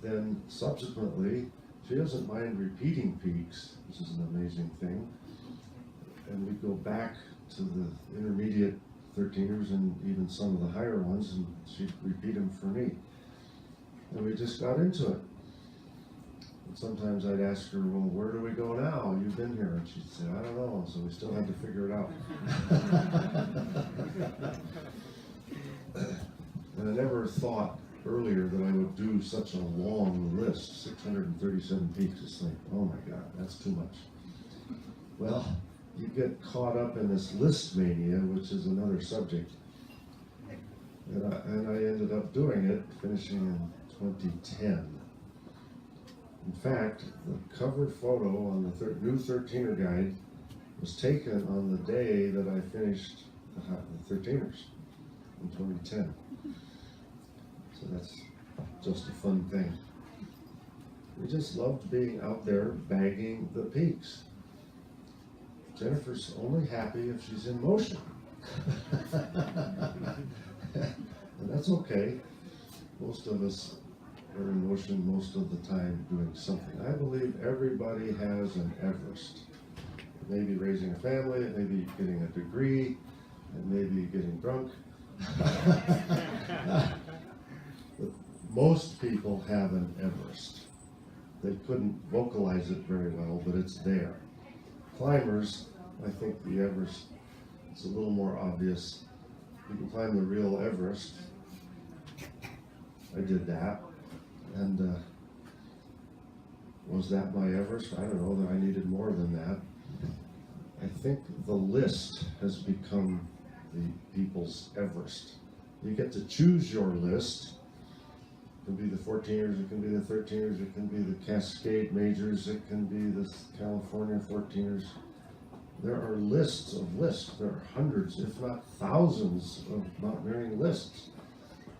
Then subsequently, she doesn't mind repeating peaks, which is an amazing thing. And we go back to the intermediate 13ers and even some of the higher ones, and she'd repeat them for me. And we just got into it. And sometimes I'd ask her, well, where do we go now? You've been here. And she'd say, I don't know. So we still had to figure it out. And I never thought earlier that I would do such a long list, 637 peaks. It's like, oh my God, that's too much. Well, you get caught up in this list mania, which is another subject. And I ended up doing it, finishing in 2010. In fact, the cover photo on the new 13er guide was taken on the day that I finished the 13ers in 2010. So that's just a fun thing. We just loved being out there bagging the peaks. Jennifer's only happy if she's in motion. And that's okay. Most of us are in motion most of the time doing something. I believe everybody has an Everest. It may be raising a family, it may be getting a degree, it may be getting drunk. But most people have an Everest. They couldn't vocalize it very well, but it's there. Climbers, I think the Everest is a little more obvious. You can climb the real Everest. I did that. And was that my Everest? I don't know, that I needed more than that. I think the list has become the people's Everest. You get to choose your list. It can be the 14ers, it can be the 13ers, it can be the Cascade Majors, it can be the California 14ers. There are lists of lists. There are hundreds, if not thousands, of mountaineering lists.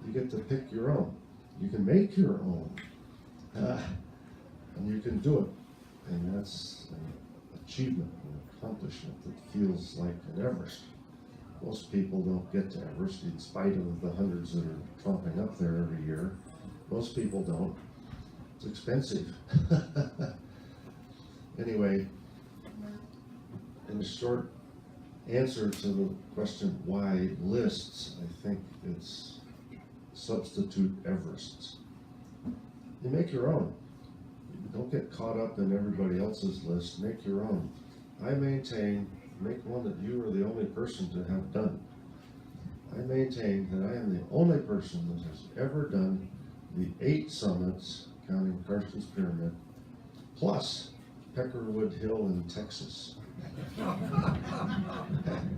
You get to pick your own. You can make your own, and you can do it. And that's an achievement, an accomplishment that feels like an Everest. Most people don't get to Everest, in spite of the hundreds that are tromping up there every year. Most people don't. It's expensive. Anyway, in a short answer to the question why lists, I think it's substitute Everests. You make your own. You don't get caught up in everybody else's list. Make your own. I maintain, make one that you are the only person to have done. I maintain that I am the only person that has ever done the 8 summits, counting Carson's Pyramid, plus Peckerwood Hill in Texas.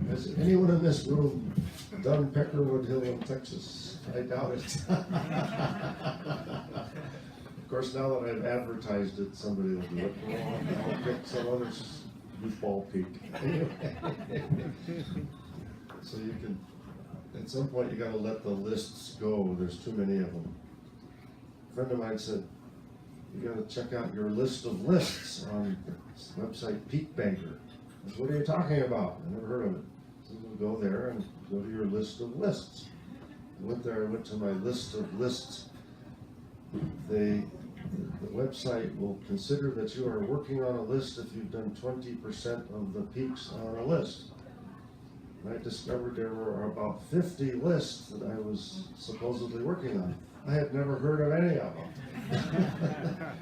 Has anyone in this room done Peckerwood Hill in Texas? I doubt it. Of course, now that I've advertised it, somebody will do it. Well, I'll pick some other goofball peak. So you can, at some point, you got to let the lists go. There's too many of them. A friend of mine said, you got to check out your list of lists on the website Peak Banker. I said, what are you talking about? I never heard of it. So we'll go there and go to your list of lists. I went there, I went to my list of lists. The website will consider that you are working on a list if you've done 20% of the peaks on a list. And I discovered there were about 50 lists that I was supposedly working on. I had never heard of any of them.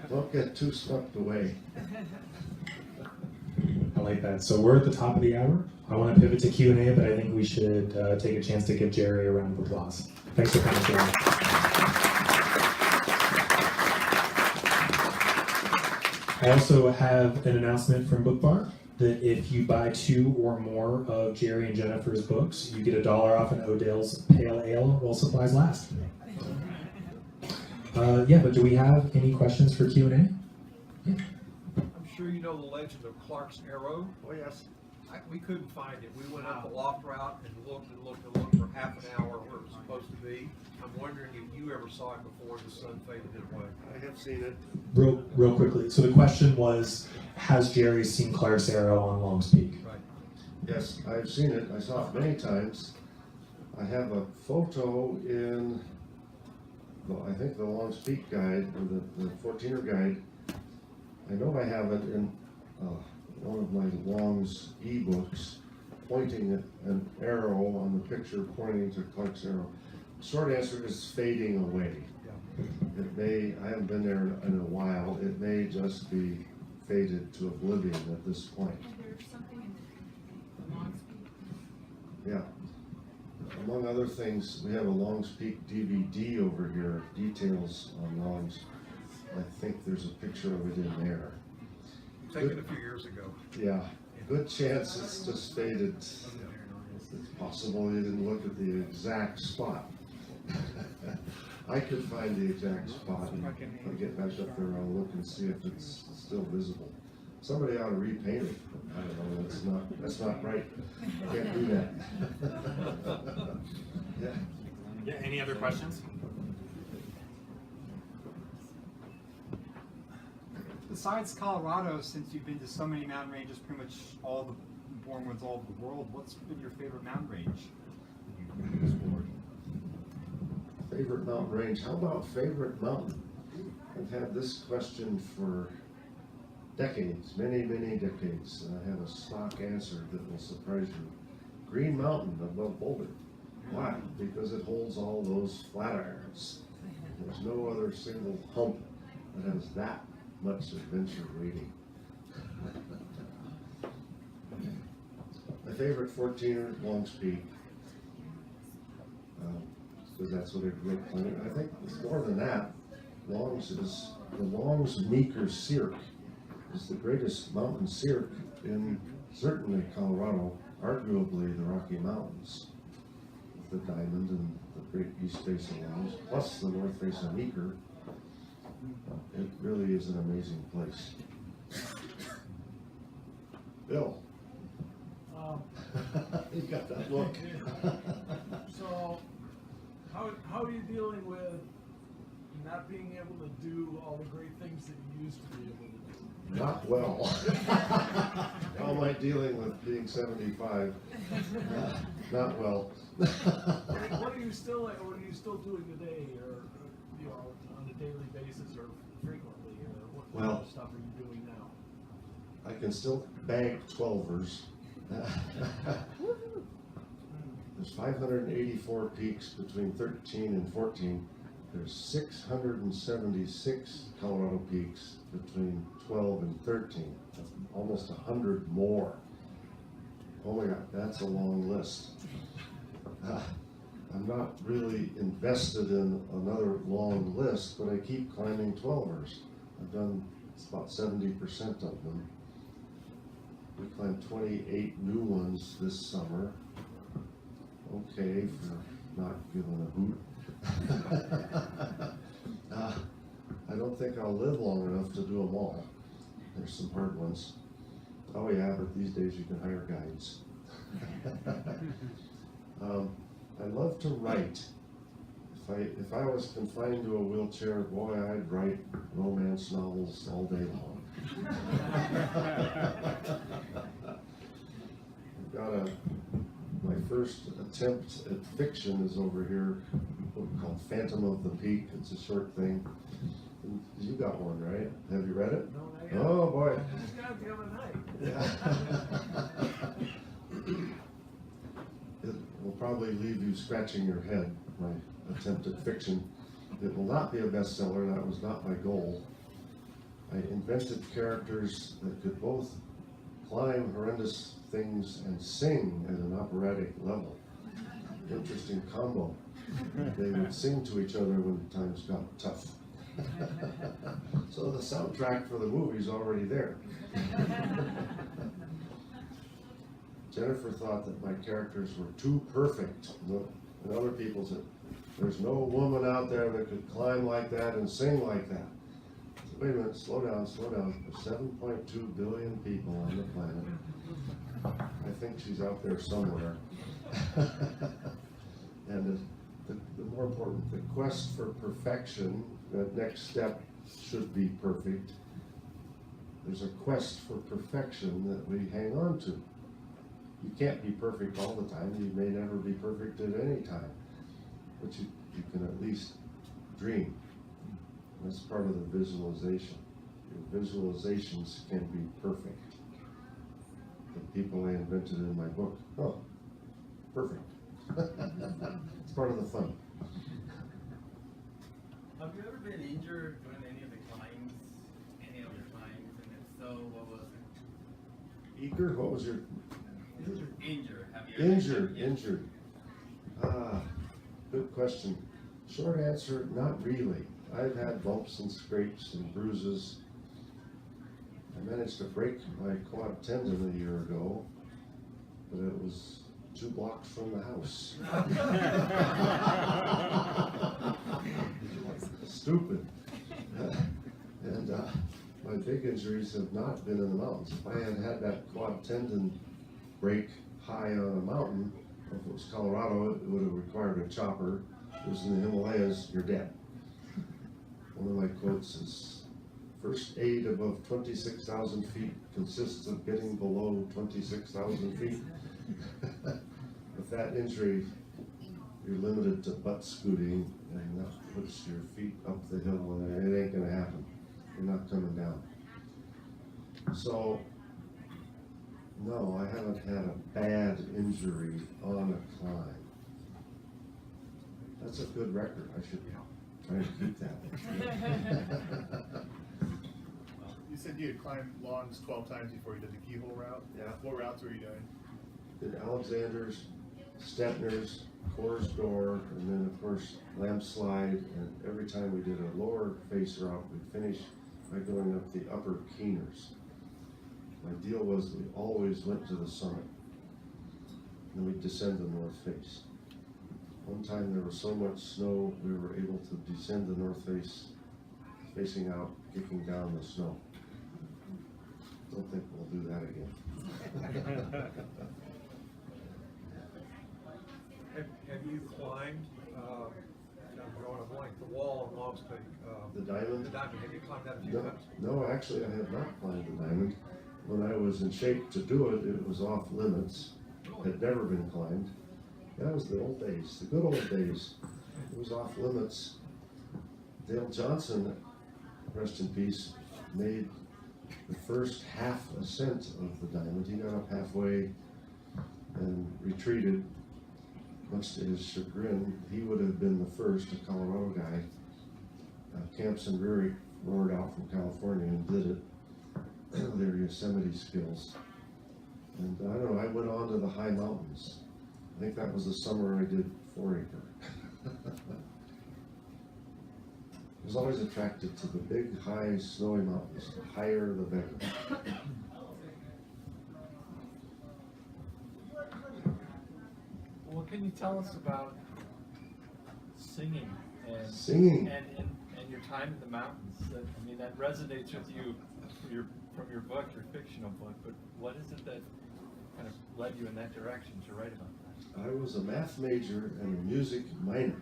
Don't get too swept away. I like that. So we're at the top of the hour. I want to pivot to Q&A, but I think we should take a chance to give Gerry a round of applause. Thanks for coming, Gerry. I also have an announcement from BookBar that if you buy 2 or more of Gerry and Jennifer's books, you get $1 off an Odell's Pale Ale while supplies last. Yeah, but do we have any questions for Q&A? Yeah. I'm sure you know the legend of Clark's Arrow. Oh, yes. We couldn't find it. We went up the loft route and looked and looked and looked for half an hour where it was supposed to be. I'm wondering if you ever saw it before the sun faded it away. I have seen it. Real quickly. So the question was, has Gerry seen Clark's Arrow on Long's Peak? Right. Yes, I've seen it. I saw it many times. I have a photo in, well, I think the Long's Peak guide, or the 14er guide. I know I have it in one of my Long's ebooks, pointing at an arrow on the picture, pointing to Clark's Arrow. Short answer is fading away. Yeah. It may, I haven't been there in a while, it may just be faded to oblivion at this point. There's something in the Long's Peak. Yeah. Among other things, we have a Long's Peak DVD over here, details on Long's. I think there's a picture of it in there. Taken a few years ago. Yeah, good chance it's just faded. It's possible you didn't look at the exact spot. I could find the exact spot, and if I get back up there, I'll look and see if it's still visible. Somebody ought to repaint it. I don't know, that's not right. Can't do that. Yeah. Yeah, any other questions? Besides Colorado, since you've been to so many mountain ranges, pretty much all the important ones all over the world, what's been your favorite mountain range that you've explored? Favorite mountain range? How about favorite mountain? I've had this question for decades, many decades, and I have a stock answer that will surprise you. Green Mountain above Boulder. Why? Because it holds all those flat irons. There's no other single hump that has that much adventure waiting. My favorite 14er, Long's Peak, because that's what I grew up climbing. I think it's more than that. Long's is the Long's Meeker Cirque is the greatest mountain cirque in certainly Colorado, arguably the Rocky Mountains, with the Diamond and the great east face of Longs, plus the north face of Meeker. It really is an amazing place. Bill. You got that look. So, how are you dealing with not being able to do all the great things that you used to be able to do? Not well. How am I dealing with being 75? Not well. What are you still doing today, or you know, on a daily basis, or frequently? What kind of stuff are you doing now? I can still bank 12ers. There's 584 peaks between 13 and 14. There's 676 Colorado peaks between 12 and 13. That's almost 100 more. Oh my God, that's a long list. I'm not really invested in another long list, but I keep climbing 12ers. I've done about 70% of them. We climbed 28 new ones this summer. Okay, for not giving a hoot. I don't think I'll live long enough to do them all. There's some hard ones. Oh yeah, but these days you can hire guides. I love to write. If I was confined to a wheelchair, boy, I'd write romance novels all day long. I've got my first attempt at fiction is over here, a book called Phantom of the Peak. It's a short thing. You got one, right? Have you read it? No, not yet. Oh boy. I just got it the other night. Yeah. It will probably leave you scratching your head, my attempt at fiction. It will not be a bestseller. That was not my goal. I invented characters that could both climb horrendous things and sing at an operatic level. Interesting combo. They would sing to each other when times got tough. So the soundtrack for the movie's already there. Jennifer thought that my characters were too perfect. And other people said, there's no woman out there that could climb like that and sing like that. So wait a minute, slow down, slow down. There's 7.2 billion people on the planet. I think she's out there somewhere. And the more important, the quest for perfection, the next step should be perfect. There's a quest for perfection that we hang on to. You can't be perfect all the time. You may never be perfect at any time. But you can at least dream. That's part of the visualization. Your visualizations can be perfect. The people I invented in my book, oh, perfect. It's part of the fun. Have you ever been injured during any of the climbs? Any of your climbs? And if so, what was it? Eager, what was your... Injured. Have you ever Injured, Yes. injured. Good question. Short answer, not really. I've had bumps and scrapes and bruises. I managed to break my quad tendon a year ago, but it was 2 blocks from the house. Stupid. And my big injuries have not been in the mountains. If I had had that quad tendon break high on a mountain, if it was Colorado, it would have required a chopper. If it was in the Himalayas, you're dead. One of my quotes is, first aid above 26,000 feet consists of getting below 26,000 feet. With that injury, you're limited to butt scooting, and that puts your feet up the hill, and it ain't gonna happen. You're not coming down. So, no, I haven't had a bad injury on a climb. That's a good record. I should try to keep that. You said you had climbed Longs 12 times before you did the keyhole route? Yeah. What routes were you doing? Did Alexander's, Stettner's, Coors Door, and then of course Lamp Slide, and every time we did a lower face route, we'd finish by going up the upper Keeners. My deal was we always went to the summit, and we'd descend the north face. One time there was so much snow, we were able to descend the north face, facing out, kicking down the snow. Don't think we'll do that again. Have you climbed, I'm drawing a blank, the wall on Logs Peak? The Diamond? The Diamond, have you climbed that a few No, times? no, actually, I have not climbed the Diamond. When I was in shape to do it, it was off limits. Had never been climbed. That was the old days, the good old days. It was off limits. Dale Johnson, rest in peace, made the first half ascent of the Diamond. He got up halfway and retreated. Much to his chagrin, he would have been the first, a Colorado guy. Camps and Reary roared out from California and did it. Their Yosemite skills. And I don't know, I went on to the high mountains. I think that was the summer I did 4 Acre. I was always attracted to the big, high, snowy mountains. The higher, the better. What can you tell us about singing and Singing. and your time in the mountains? I mean, that resonates with you from your book, your fictional book. But what is it that kind of led you in that direction to write about that? I was a math major and a music minor.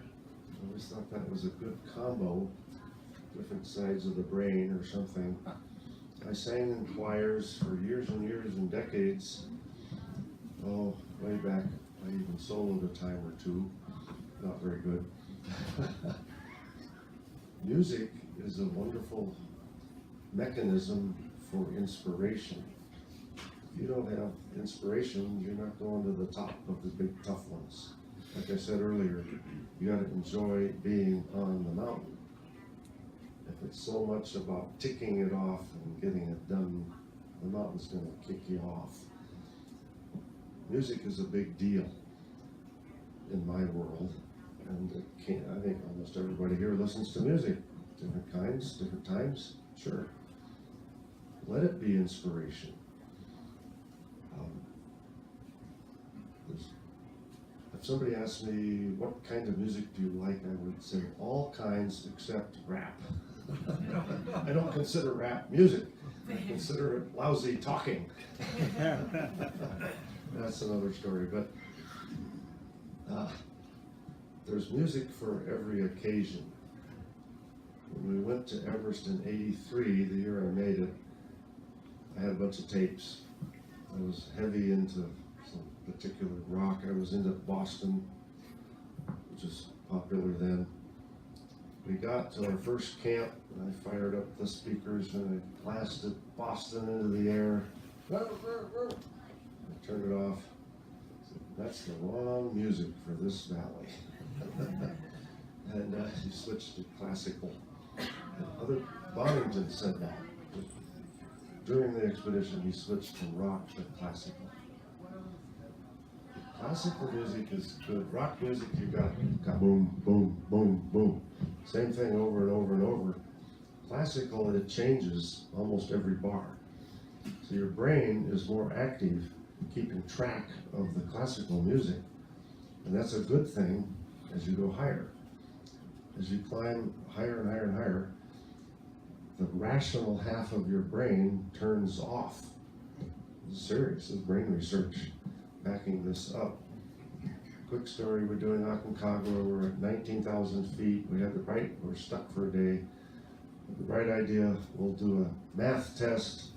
I always thought that was a good combo, different sides of the brain or something. I sang in choirs for years and years and decades. Oh, way back, I even soloed a time or two. Not very good. Music is a wonderful mechanism for inspiration. If you don't have inspiration, you're not going to the top of the big tough ones. Like I said earlier, you got to enjoy being on the mountain. If it's so much about ticking it off and getting it done, the mountain's going to kick you off. Music is a big deal in my world, and I think almost everybody here listens to music. Different kinds, different times, sure. Let it be inspiration. If somebody asked me, what kind of music do you like, I would say all kinds except rap. I don't consider rap music. I consider it lousy talking. That's another story, but there's music for every occasion. When we went to Everest in '83, the year I made it, I had a bunch of tapes. I was heavy into some particular rock. I was into Boston, which is popular then. We got to our first camp, and I fired up the speakers, and I blasted Boston into the air. I turned it off. That's the wrong music for this valley. And he switched to classical. Other Bonington said that. During the expedition, he switched from rock to classical. Classical music is good. Rock music, you got boom, boom, boom, boom. Same thing over and over and over. Classical, it changes almost every bar. So your brain is more active keeping track of the classical music. And that's a good thing as you go higher. As you climb higher and higher and higher, the rational half of your brain turns off. It's serious. There's brain research backing this up. Quick story, we're doing Aconcagua, we're at 19,000 feet, we're stuck for a day. With the right idea, we'll do a math test.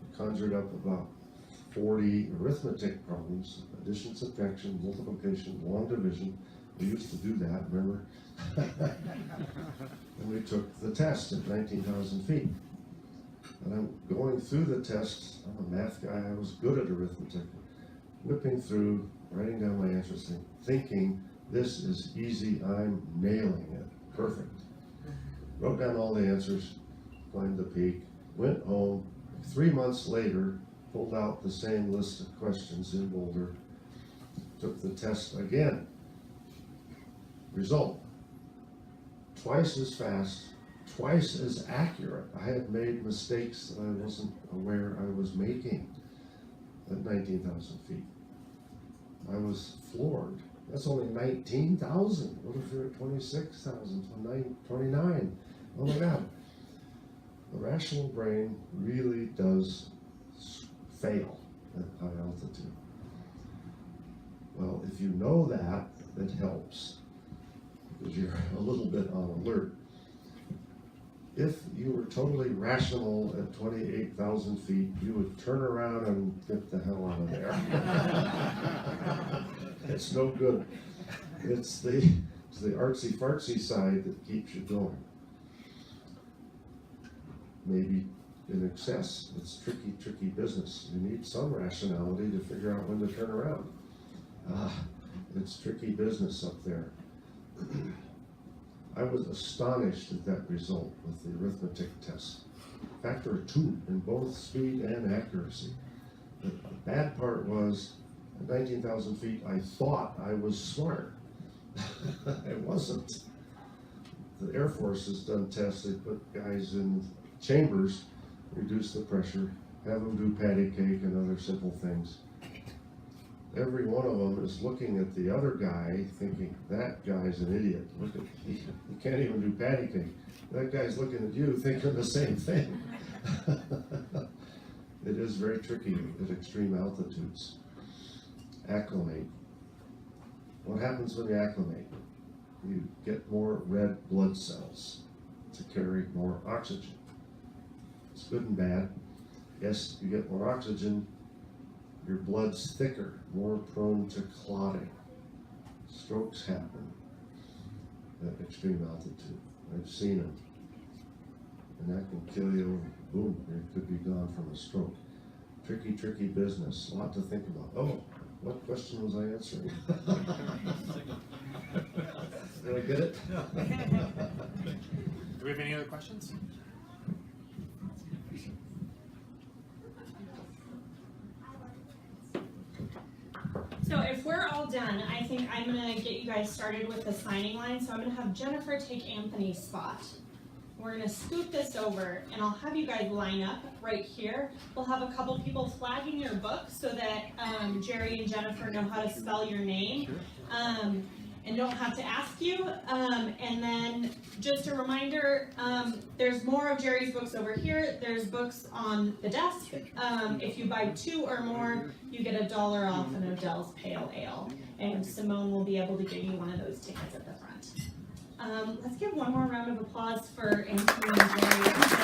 We conjured up about 40 arithmetic problems, addition, subtraction, multiplication, long division. We used to do that, remember? And we took the test at 19,000 feet. And I'm going through the test. I'm a math guy, I was good at arithmetic. Whipping through, writing down my answers, thinking, this is easy, I'm nailing it, perfect. Wrote down all the answers, climbed the peak, went home. 3 months later, pulled out the same list of questions in Boulder, took the test again. Result, twice as fast, twice as accurate. I had made mistakes that I wasn't aware I was making at 19,000 feet. I was floored. That's only 19,000. What if you're at 26,000, 29? Oh my God. The rational brain really does fail at high altitude. Well, if you know that, it helps, because you're a little bit on alert. If you were totally rational at 28,000 feet, you would turn around and get the hell out of there. It's no good. It's the artsy-fartsy side that keeps you going. Maybe in excess. It's tricky business. You need some rationality to figure out when to turn around. It's tricky business up there. I was astonished at that result with the arithmetic test. Factor of 2 in both speed and accuracy. The bad part was, at 19,000 feet, I thought I was smart. I wasn't. The Air Force has done tests. They put guys in chambers, reduce the pressure, have them do patty cake and other simple things. Every one of them is looking at the other guy thinking, that guy's an idiot. Look at, he can't even do patty cake. That guy's looking at you thinking the same thing. It is very tricky at extreme altitudes. Acclimate. What happens when you acclimate? You get more red blood cells to carry more oxygen. It's good and bad. Yes, you get more oxygen, your blood's thicker, more prone to clotting. Strokes happen at extreme altitude. I've seen them. And that can kill you. Boom, you could be gone from a stroke. Tricky business. A lot to think about. Oh, what question was I answering? Did I get it? Do we have any other questions? done, I think I'm gonna get you guys started with the signing line, so I'm gonna have Jennifer take Anthony's spot. We're gonna scoot this over, and I'll have you guys line up right here. We'll have a couple people flagging your book so that Gerry and Jennifer know how to spell your name, and don't have to ask you. And then just a reminder, there's more of Gerry's books over here. There's books on the desk. If you buy 2 or more, you get $1 off an Odell's Pale Ale, and Simone will be able to give you one of those tickets at the front. Let's give one more round of applause for Anthony and Gerry.